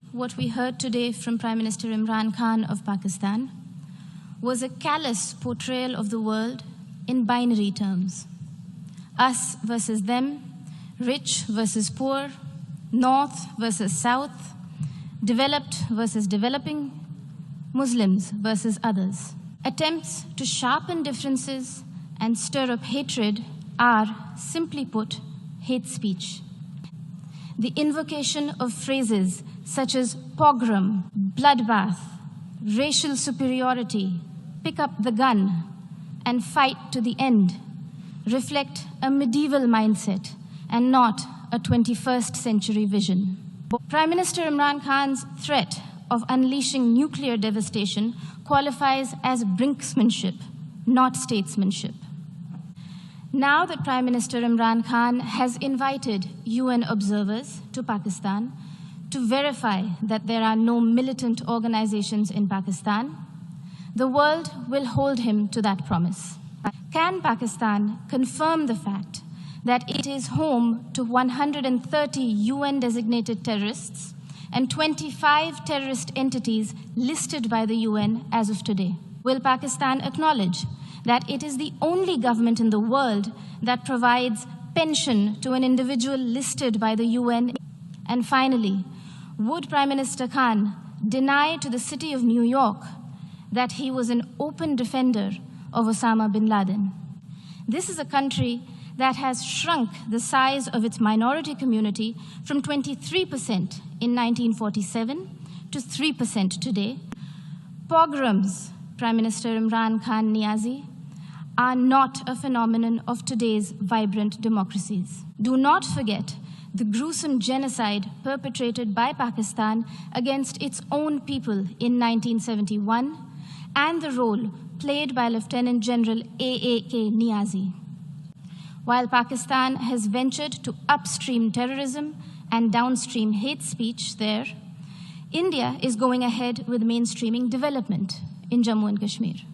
What we heard today from Prime Minister Imran Khan of Pakistan was a callous portrayal of the world in binary terms. Us versus them, rich versus poor, north versus south, developed versus developing, Muslims versus others. Attempts to sharpen differences and stir up hatred are, simply put, hate speech. The invocation of phrases such as pogrom, bloodbath, racial superiority, pick up the gun, and fight to the end reflect a medieval mindset and not a 21st century vision. Prime Minister Imran Khan's threat of unleashing nuclear devastation qualifies as brinksmanship, not statesmanship. Now that Prime Minister Imran Khan has invited UN observers to Pakistan to verify that there are no militant organizations in Pakistan, the world will hold him to that promise. Can Pakistan confirm the fact that it is home to 130 UN-designated terrorists and 25 terrorist entities listed by the UN as of today? Will Pakistan acknowledge that it is the only government in the world that provides pension to an individual listed by the UN? And finally, would Prime Minister Khan deny to the city of New York that he was an open defender of Osama bin Laden? This is a country that has shrunk the size of its minority community from 23% in 1947 to 3% today. Pogroms, Prime Minister Imran Khan Niazi, are not a phenomenon of today's vibrant democracies. Do not forget the gruesome genocide perpetrated by Pakistan against its own people in 1971 and the role played by Lieutenant General A.A.K. Niazi. While Pakistan has ventured to upstream terrorism and downstream hate speech there, India is going ahead with mainstreaming development in Jammu and Kashmir.